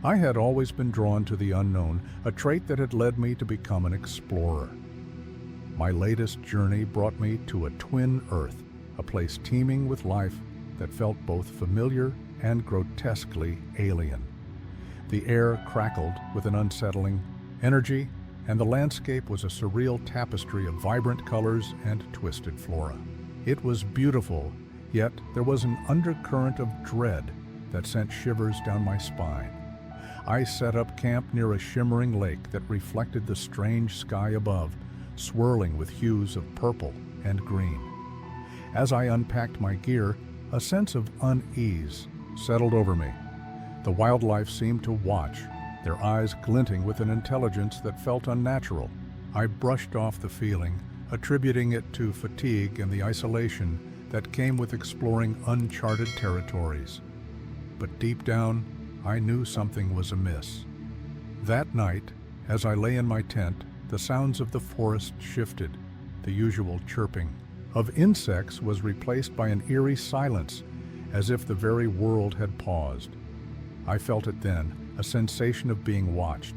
I had always been drawn to the unknown, a trait that had led me to become an explorer. My latest journey brought me to a twin Earth, a place teeming with life that felt both familiar and grotesquely alien. The air crackled with an unsettling energy, and the landscape was a surreal tapestry of vibrant colors and twisted flora. It was beautiful, yet there was an undercurrent of dread that sent shivers down my spine. I set up camp near a shimmering lake that reflected the strange sky above, swirling with hues of purple and green. As I unpacked my gear, a sense of unease settled over me. The wildlife seemed to watch, their eyes glinting with an intelligence that felt unnatural. I brushed off the feeling, attributing it to fatigue and the isolation that came with exploring uncharted territories. But deep down, I knew something was amiss. That night, as I lay in my tent, the sounds of the forest shifted. The usual chirping of insects was replaced by an eerie silence, as if the very world had paused. I felt it then, a sensation of being watched.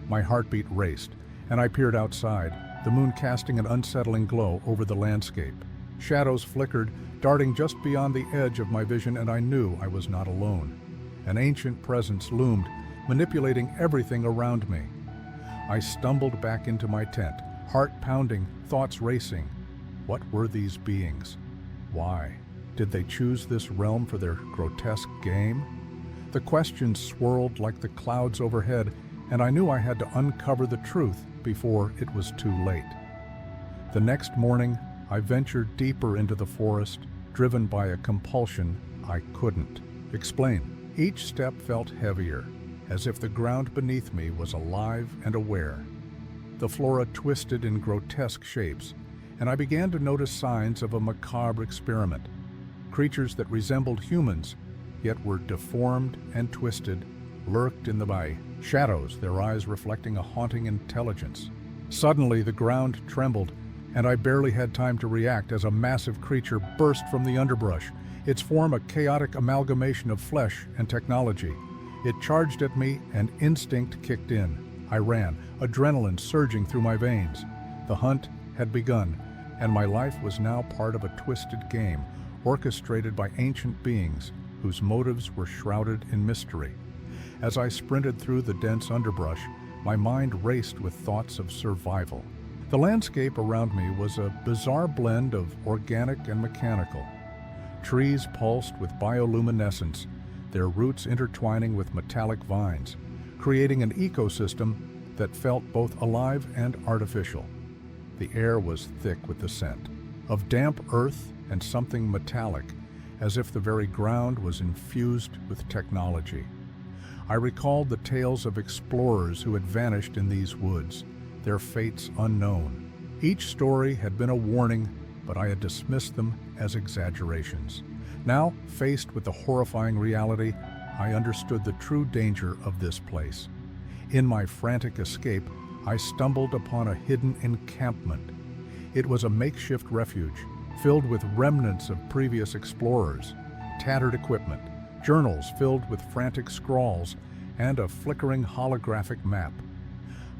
My heartbeat raced, and I peered outside, the moon casting an unsettling glow over the landscape. Shadows flickered, darting just beyond the edge of my vision, and I knew I was not alone. An ancient presence loomed, manipulating everything around me. I stumbled back into my tent, heart pounding, thoughts racing. What were these beings? Why? Did they choose this realm for their grotesque game? The questions swirled like the clouds overhead, and I knew I had to uncover the truth before it was too late. The next morning, I ventured deeper into the forest, driven by a compulsion I couldn't explain. Each step felt heavier, as if the ground beneath me was alive and aware. The flora twisted in grotesque shapes, and I began to notice signs of a macabre experiment. Creatures that resembled humans, yet were deformed and twisted, lurked in the bay. Shadows, their eyes reflecting a haunting intelligence. Suddenly, the ground trembled, and I barely had time to react as a massive creature burst from the underbrush, its form a chaotic amalgamation of flesh and technology. It charged at me, and instinct kicked in. I ran, adrenaline surging through my veins. The hunt had begun, and my life was now part of a twisted game, orchestrated by ancient beings whose motives were shrouded in mystery. As I sprinted through the dense underbrush, my mind raced with thoughts of survival. The landscape around me was a bizarre blend of organic and mechanical. Trees pulsed with bioluminescence, their roots intertwining with metallic vines, creating an ecosystem that felt both alive and artificial. The air was thick with the scent of damp earth and something metallic, as if the very ground was infused with technology. I recalled the tales of explorers who had vanished in these woods, their fates unknown. Each story had been a warning, but I had dismissed them as exaggerations. Now, faced with the horrifying reality, I understood the true danger of this place. In my frantic escape, I stumbled upon a hidden encampment. It was a makeshift refuge, filled with remnants of previous explorers, tattered equipment, journals filled with frantic scrawls, and a flickering holographic map.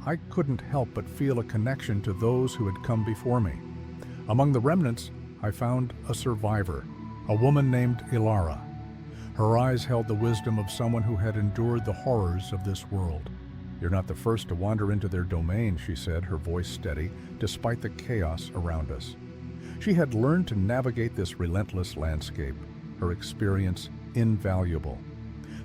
I couldn't help but feel a connection to those who had come before me. Among the remnants, I found a survivor, a woman named Ilara. Her eyes held the wisdom of someone who had endured the horrors of this world. "You're not the first to wander into their domain," she said, her voice steady, despite the chaos around us. She had learned to navigate this relentless landscape, her experience invaluable.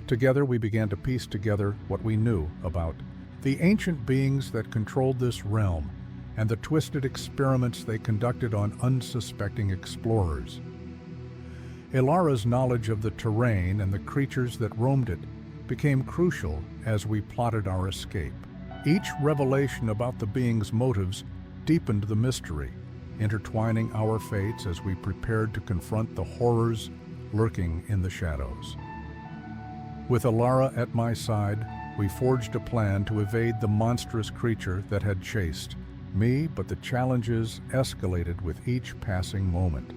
Together we began to piece together what we knew about the ancient beings that controlled this realm and the twisted experiments they conducted on unsuspecting explorers. Ilara's knowledge of the terrain and the creatures that roamed it became crucial as we plotted our escape. Each revelation about the beings' motives deepened the mystery, intertwining our fates as we prepared to confront the horrors lurking in the shadows. With Ilara at my side, we forged a plan to evade the monstrous creature that had chased me, but the challenges escalated with each passing moment.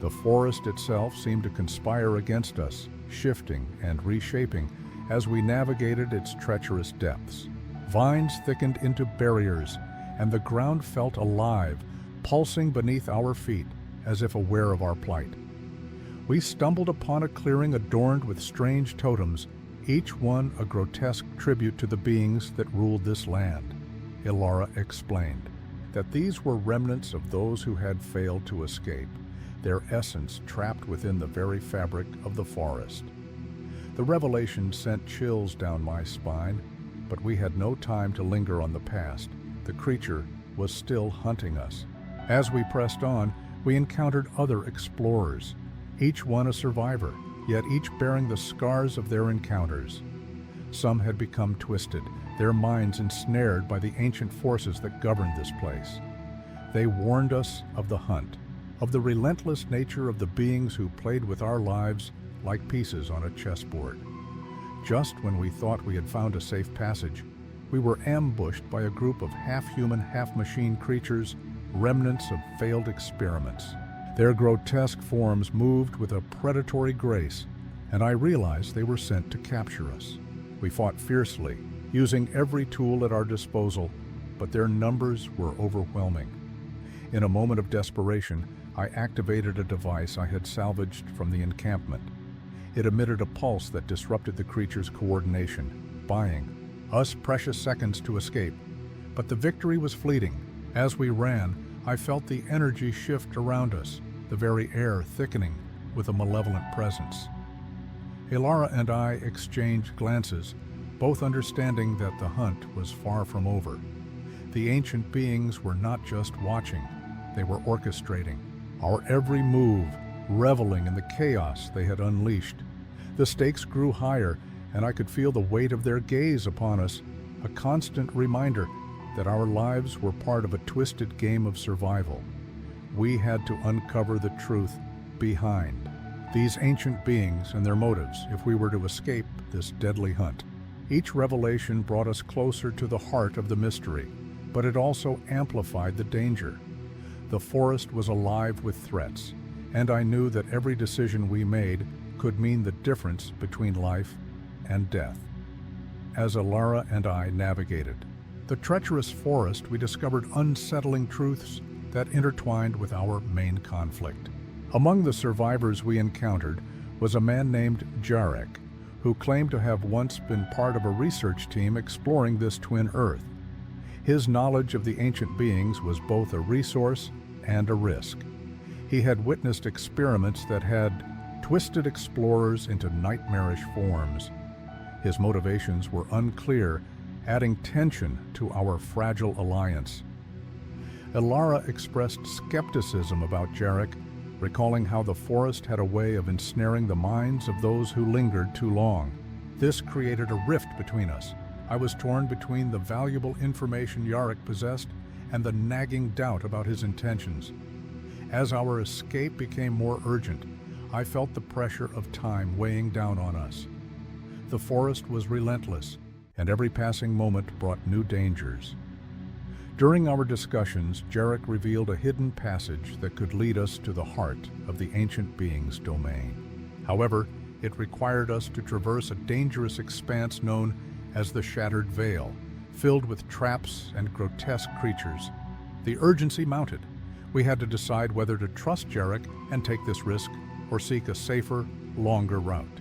The forest itself seemed to conspire against us, shifting and reshaping as we navigated its treacherous depths. Vines thickened into barriers, and the ground felt alive, pulsing beneath our feet as if aware of our plight. We stumbled upon a clearing adorned with strange totems, each one a grotesque tribute to the beings that ruled this land. Ilara explained that these were remnants of those who had failed to escape, their essence trapped within the very fabric of the forest. The revelation sent chills down my spine, but we had no time to linger on the past. The creature was still hunting us. As we pressed on, we encountered other explorers, each one a survivor, yet each bearing the scars of their encounters. Some had become twisted, their minds ensnared by the ancient forces that governed this place. They warned us of the hunt, of the relentless nature of the beings who played with our lives like pieces on a chessboard. Just when we thought we had found a safe passage, we were ambushed by a group of half-human, half-machine creatures, remnants of failed experiments. Their grotesque forms moved with a predatory grace, and I realized they were sent to capture us. We fought fiercely, using every tool at our disposal, but their numbers were overwhelming. In a moment of desperation, I activated a device I had salvaged from the encampment. It emitted a pulse that disrupted the creature's coordination, buying us precious seconds to escape. But the victory was fleeting. As we ran, I felt the energy shift around us, the very air thickening with a malevolent presence. Ilara and I exchanged glances, both understanding that the hunt was far from over. The ancient beings were not just watching, they were orchestrating our every move, reveling in the chaos they had unleashed. The stakes grew higher, and I could feel the weight of their gaze upon us, a constant reminder that our lives were part of a twisted game of survival. We had to uncover the truth behind these ancient beings and their motives if we were to escape this deadly hunt. Each revelation brought us closer to the heart of the mystery, but it also amplified the danger. The forest was alive with threats, and I knew that every decision we made could mean the difference between life and death. As Ilara and I navigated the treacherous forest, we discovered unsettling truths that intertwined with our main conflict. Among the survivors we encountered was a man named Jarek, who claimed to have once been part of a research team exploring this twin Earth. His knowledge of the ancient beings was both a resource and a risk. He had witnessed experiments that had twisted explorers into nightmarish forms. His motivations were unclear, adding tension to our fragile alliance. Ilara expressed skepticism about Jarek, recalling how the forest had a way of ensnaring the minds of those who lingered too long. This created a rift between us. I was torn between the valuable information Jarek possessed and the nagging doubt about his intentions. As our escape became more urgent, I felt the pressure of time weighing down on us. The forest was relentless, and every passing moment brought new dangers. During our discussions, Jarek revealed a hidden passage that could lead us to the heart of the ancient being's domain. However, it required us to traverse a dangerous expanse known as the Shattered Veil, filled with traps and grotesque creatures. The urgency mounted. We had to decide whether to trust Jarek and take this risk or seek a safer, longer route.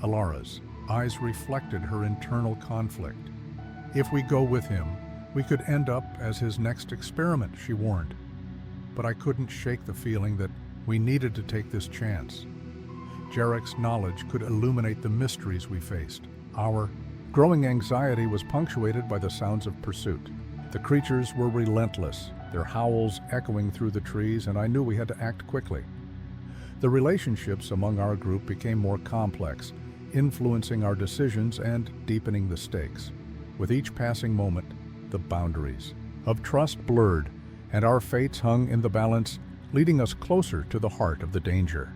Ilara's eyes reflected her internal conflict. If we go with him, we could end up as his next experiment, she warned. But I couldn't shake the feeling that we needed to take this chance. Jarek's knowledge could illuminate the mysteries we faced. Our growing anxiety was punctuated by the sounds of pursuit. The creatures were relentless, their howls echoing through the trees, and I knew we had to act quickly. The relationships among our group became more complex, influencing our decisions and deepening the stakes. With each passing moment, the boundaries of trust blurred, and our fates hung in the balance, leading us closer to the heart of the danger.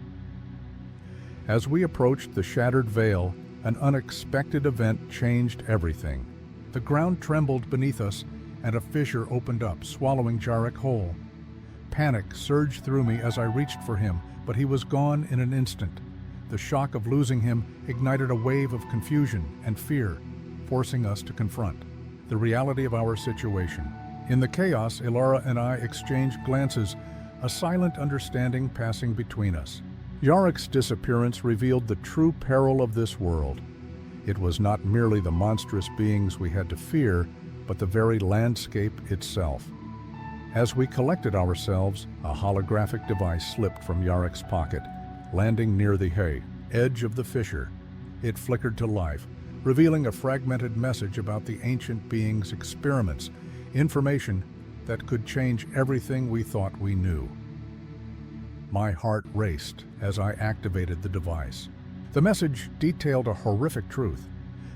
As we approached the Shattered Veil, an unexpected event changed everything. The ground trembled beneath us, and a fissure opened up, swallowing Jarek whole. Panic surged through me as I reached for him, but he was gone in an instant. The shock of losing him ignited a wave of confusion and fear, forcing us to confront the reality of our situation. In the chaos, Ilara and I exchanged glances, a silent understanding passing between us. Yarek's disappearance revealed the true peril of this world. It was not merely the monstrous beings we had to fear, but the very landscape itself. As we collected ourselves, a holographic device slipped from Yarek's pocket, landing near the edge of the fissure. It flickered to life, revealing a fragmented message about the ancient beings' experiments, information that could change everything we thought we knew. My heart raced as I activated the device. The message detailed a horrific truth.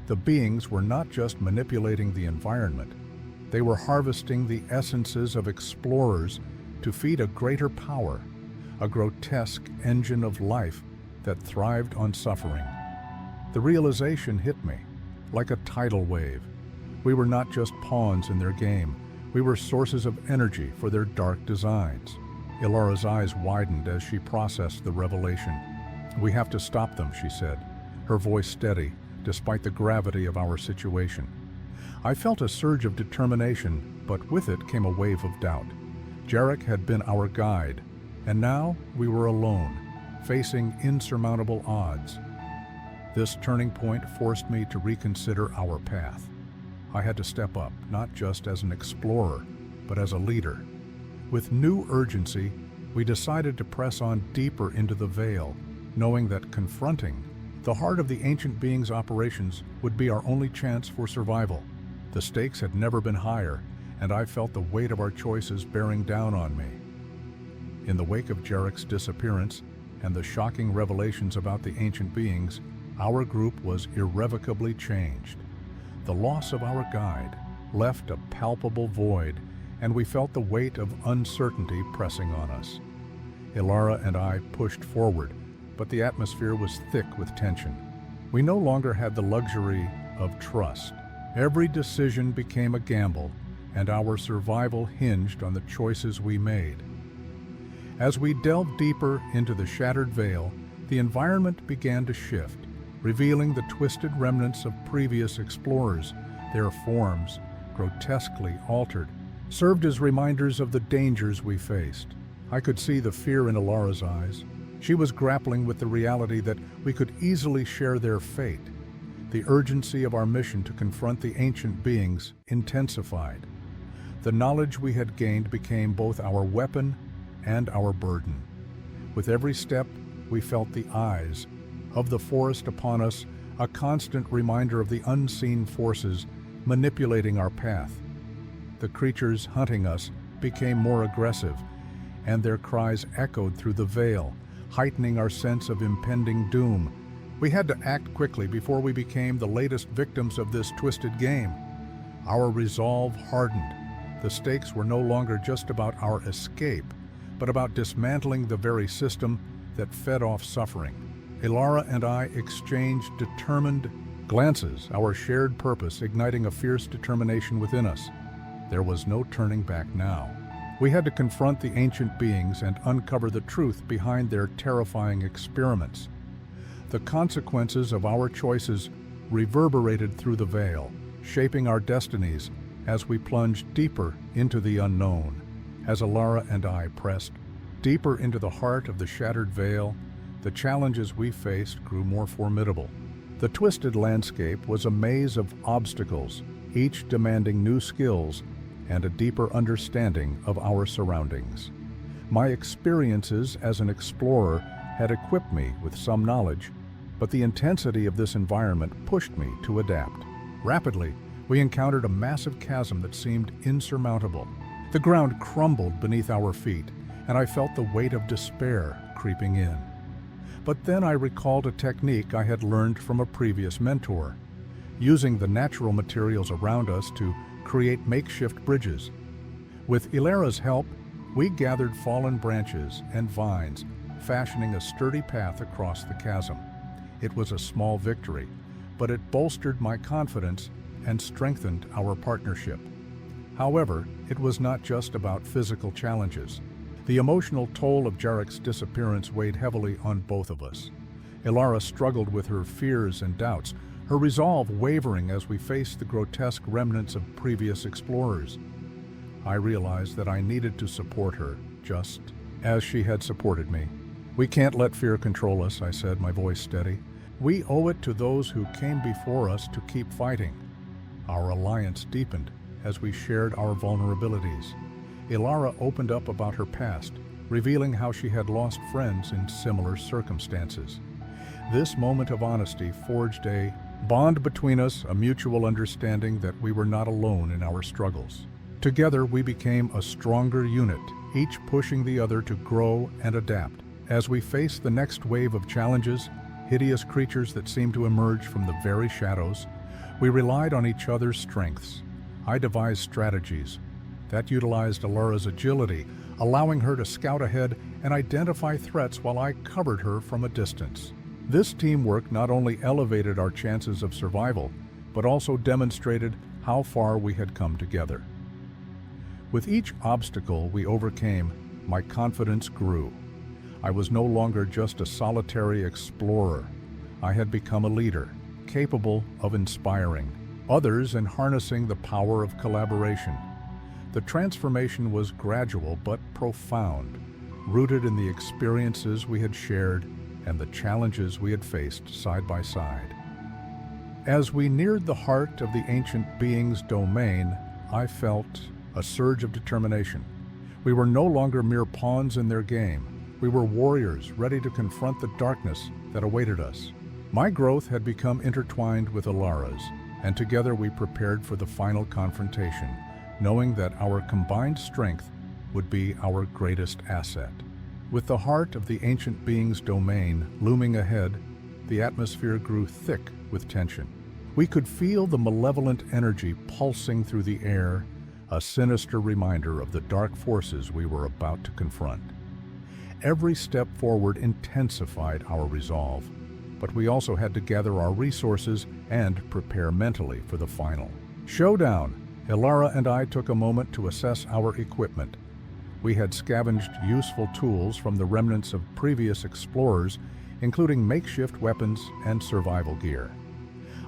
The beings were not just manipulating the environment, they were harvesting the essences of explorers to feed a greater power, a grotesque engine of life that thrived on suffering. The realization hit me like a tidal wave. We were not just pawns in their game, we were sources of energy for their dark designs. Ilara's eyes widened as she processed the revelation. "We have to stop them," she said, her voice steady despite the gravity of our situation. I felt a surge of determination, but with it came a wave of doubt. Jarek had been our guide, and now we were alone, facing insurmountable odds. This turning point forced me to reconsider our path. I had to step up, not just as an explorer, but as a leader. With new urgency, we decided to press on deeper into the veil, knowing that confronting the heart of the ancient being's operations would be our only chance for survival. The stakes had never been higher, and I felt the weight of our choices bearing down on me. In the wake of Jarek's disappearance and the shocking revelations about the ancient beings, our group was irrevocably changed. The loss of our guide left a palpable void, and we felt the weight of uncertainty pressing on us. Ilara and I pushed forward, but the atmosphere was thick with tension. We no longer had the luxury of trust. Every decision became a gamble, and our survival hinged on the choices we made. As we delved deeper into the shattered veil, the environment began to shift, revealing the twisted remnants of previous explorers. Their forms, grotesquely altered, served as reminders of the dangers we faced. I could see the fear in Ilara's eyes. She was grappling with the reality that we could easily share their fate. The urgency of our mission to confront the ancient beings intensified. The knowledge we had gained became both our weapon and our burden. With every step, we felt the eyes of the forest upon us, a constant reminder of the unseen forces manipulating our path. The creatures hunting us became more aggressive, and their cries echoed through the veil, heightening our sense of impending doom. We had to act quickly before we became the latest victims of this twisted game. Our resolve hardened. The stakes were no longer just about our escape, but about dismantling the very system that fed off suffering. Ilara and I exchanged determined glances, our shared purpose igniting a fierce determination within us. There was no turning back now. We had to confront the ancient beings and uncover the truth behind their terrifying experiments. The consequences of our choices reverberated through the veil, shaping our destinies as we plunged deeper into the unknown. As Ilara and I pressed deeper into the heart of the shattered veil, the challenges we faced grew more formidable. The twisted landscape was a maze of obstacles, each demanding new skills and a deeper understanding of our surroundings. My experiences as an explorer had equipped me with some knowledge, but the intensity of this environment pushed me to adapt. Rapidly, we encountered a massive chasm that seemed insurmountable. The ground crumbled beneath our feet, and I felt the weight of despair creeping in. But then I recalled a technique I had learned from a previous mentor, using the natural materials around us to create makeshift bridges. With Ilara's help, we gathered fallen branches and vines, fashioning a sturdy path across the chasm. It was a small victory, but it bolstered my confidence and strengthened our partnership. However, it was not just about physical challenges. The emotional toll of Jarek's disappearance weighed heavily on both of us. Ilara struggled with her fears and doubts, her resolve wavering as we faced the grotesque remnants of previous explorers. I realized that I needed to support her, just as she had supported me. "We can't let fear control us," I said, my voice steady. "We owe it to those who came before us to keep fighting." Our alliance deepened as we shared our vulnerabilities. Ilara opened up about her past, revealing how she had lost friends in similar circumstances. This moment of honesty forged a bond between us, a mutual understanding that we were not alone in our struggles. Together, we became a stronger unit, each pushing the other to grow and adapt. As we faced the next wave of challenges, hideous creatures that seemed to emerge from the very shadows, we relied on each other's strengths. I devised strategies that utilized Ilara's agility, allowing her to scout ahead and identify threats while I covered her from a distance. This teamwork not only elevated our chances of survival, but also demonstrated how far we had come together. With each obstacle we overcame, my confidence grew. I was no longer just a solitary explorer. I had become a leader, capable of inspiring others and harnessing the power of collaboration. The transformation was gradual but profound, rooted in the experiences we had shared and the challenges we had faced side by side. As we neared the heart of the ancient being's domain, I felt a surge of determination. We were no longer mere pawns in their game. We were warriors ready to confront the darkness that awaited us. My growth had become intertwined with Ilara's, and together we prepared for the final confrontation, knowing that our combined strength would be our greatest asset. With the heart of the ancient being's domain looming ahead, the atmosphere grew thick with tension. We could feel the malevolent energy pulsing through the air, a sinister reminder of the dark forces we were about to confront. Every step forward intensified our resolve, but we also had to gather our resources and prepare mentally for the final showdown. Ilara and I took a moment to assess our equipment. We had scavenged useful tools from the remnants of previous explorers, including makeshift weapons and survival gear.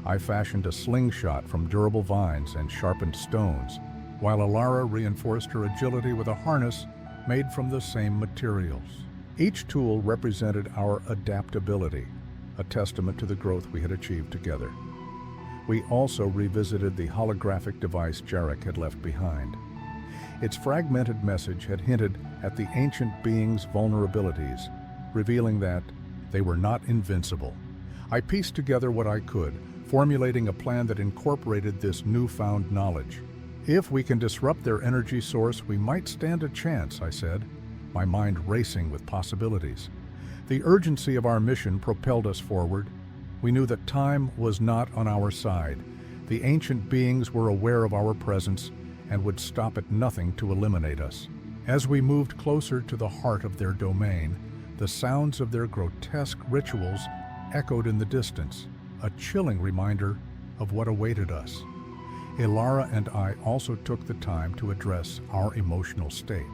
I fashioned a slingshot from durable vines and sharpened stones, while Ilara reinforced her agility with a harness made from the same materials. Each tool represented our adaptability, a testament to the growth we had achieved together. We also revisited the holographic device Jarek had left behind. Its fragmented message had hinted at the ancient being's vulnerabilities, revealing that they were not invincible. I pieced together what I could, formulating a plan that incorporated this newfound knowledge. "If we can disrupt their energy source, we might stand a chance," I said, my mind racing with possibilities. The urgency of our mission propelled us forward. We knew that time was not on our side. The ancient beings were aware of our presence and would stop at nothing to eliminate us. As we moved closer to the heart of their domain, the sounds of their grotesque rituals echoed in the distance, a chilling reminder of what awaited us. Ilara and I also took the time to address our emotional state.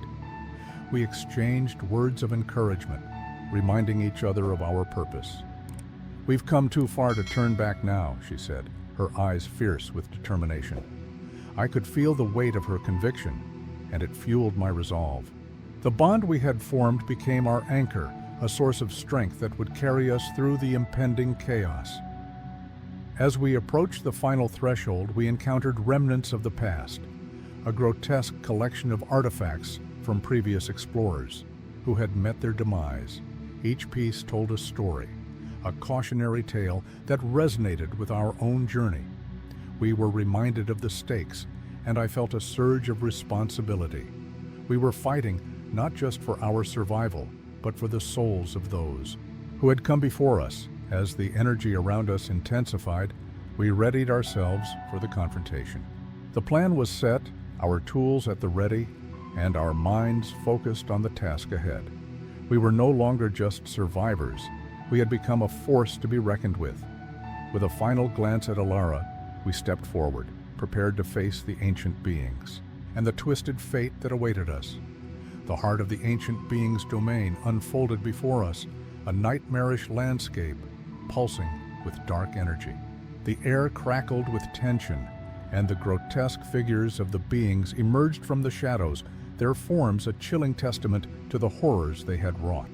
We exchanged words of encouragement, reminding each other of our purpose. "We've come too far to turn back now," she said, her eyes fierce with determination. I could feel the weight of her conviction, and it fueled my resolve. The bond we had formed became our anchor, a source of strength that would carry us through the impending chaos. As we approached the final threshold, we encountered remnants of the past, a grotesque collection of artifacts from previous explorers who had met their demise. Each piece told a story, a cautionary tale that resonated with our own journey. We were reminded of the stakes, and I felt a surge of responsibility. We were fighting not just for our survival, but for the souls of those who had come before us. As the energy around us intensified, we readied ourselves for the confrontation. The plan was set, our tools at the ready, and our minds focused on the task ahead. We were no longer just survivors. We had become a force to be reckoned with. With a final glance at Ilara, we stepped forward, prepared to face the ancient beings and the twisted fate that awaited us. The heart of the ancient being's domain unfolded before us, a nightmarish landscape pulsing with dark energy. The air crackled with tension, and the grotesque figures of the beings emerged from the shadows, their forms a chilling testament to the horrors they had wrought.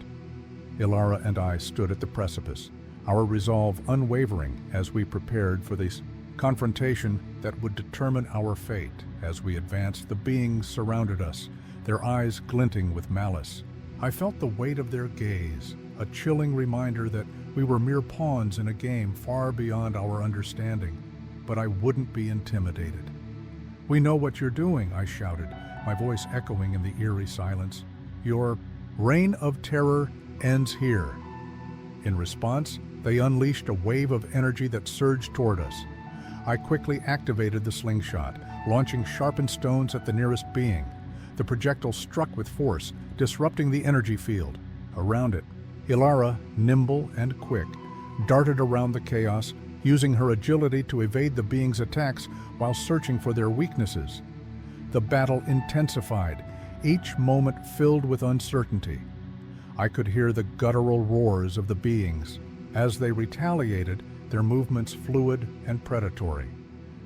Ilara and I stood at the precipice, our resolve unwavering as we prepared for this confrontation that would determine our fate. As we advanced, the beings surrounded us, their eyes glinting with malice. I felt the weight of their gaze, a chilling reminder that we were mere pawns in a game far beyond our understanding. But I wouldn't be intimidated. "We know what you're doing," I shouted, my voice echoing in the eerie silence. "Your reign of terror ends here." In response, they unleashed a wave of energy that surged toward us. I quickly activated the slingshot, launching sharpened stones at the nearest being. The projectile struck with force, disrupting the energy field. Around it, Ilara, nimble and quick, darted around the chaos, using her agility to evade the being's attacks while searching for their weaknesses. The battle intensified, each moment filled with uncertainty. I could hear the guttural roars of the beings. As they retaliated, their movements fluid and predatory.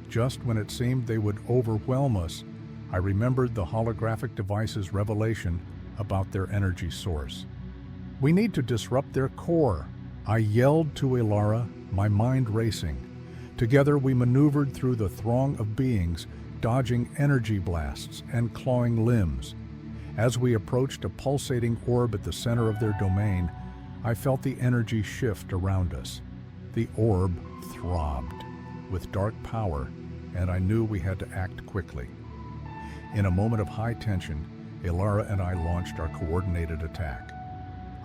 Just when it seemed they would overwhelm us, I remembered the holographic device's revelation about their energy source. "We need to disrupt their core," I yelled to Ilara, my mind racing. Together we maneuvered through the throng of beings, dodging energy blasts and clawing limbs. As we approached a pulsating orb at the center of their domain, I felt the energy shift around us. The orb throbbed with dark power, and I knew we had to act quickly. In a moment of high tension, Ilara and I launched our coordinated attack.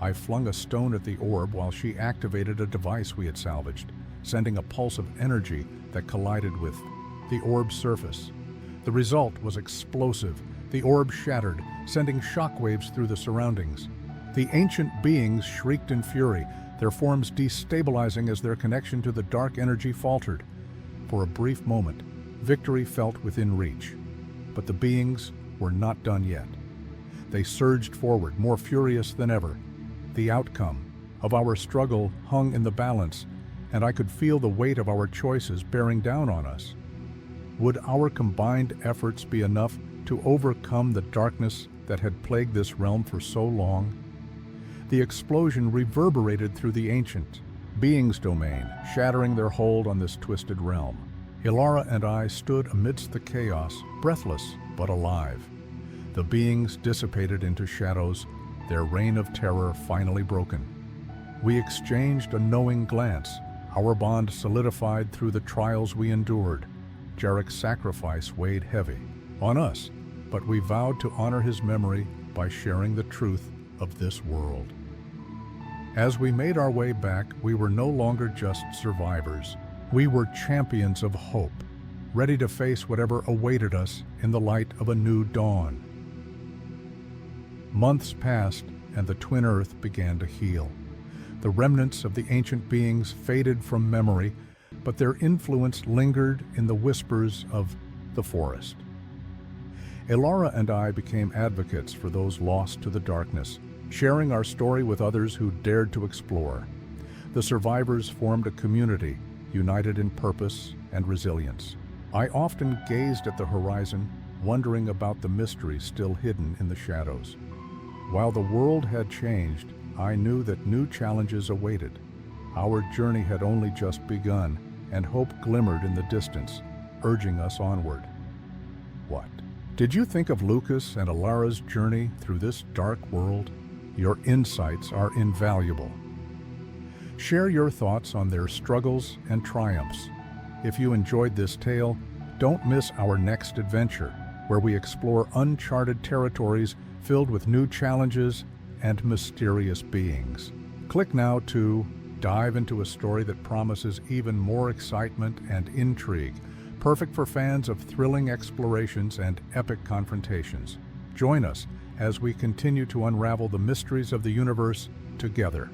I flung a stone at the orb while she activated a device we had salvaged, sending a pulse of energy that collided with the orb's surface. The result was explosive. The orb shattered, sending shockwaves through the surroundings. The ancient beings shrieked in fury, their forms destabilizing as their connection to the dark energy faltered. For a brief moment, victory felt within reach. But the beings were not done yet. They surged forward, more furious than ever. The outcome of our struggle hung in the balance, and I could feel the weight of our choices bearing down on us. Would our combined efforts be enough to overcome the darkness that had plagued this realm for so long? The explosion reverberated through the ancient beings' domain, shattering their hold on this twisted realm. Ilara and I stood amidst the chaos, breathless but alive. The beings dissipated into shadows, their reign of terror finally broken. We exchanged a knowing glance, our bond solidified through the trials we endured. Jarek's sacrifice weighed heavy on us, but we vowed to honor his memory by sharing the truth of this world. As we made our way back, we were no longer just survivors. We were champions of hope, ready to face whatever awaited us in the light of a new dawn. Months passed, and the twin Earth began to heal. The remnants of the ancient beings faded from memory, but their influence lingered in the whispers of the forest. Ilara and I became advocates for those lost to the darkness, sharing our story with others who dared to explore. The survivors formed a community, united in purpose and resilience. I often gazed at the horizon, wondering about the mysteries still hidden in the shadows. While the world had changed, I knew that new challenges awaited. Our journey had only just begun, and hope glimmered in the distance, urging us onward. What? Did you think of Lucas and Ilara's journey through this dark world? Your insights are invaluable. Share your thoughts on their struggles and triumphs. If you enjoyed this tale, don't miss our next adventure, where we explore uncharted territories filled with new challenges and mysterious beings. Click now to dive into a story that promises even more excitement and intrigue, perfect for fans of thrilling explorations and epic confrontations. Join us as we continue to unravel the mysteries of the universe together.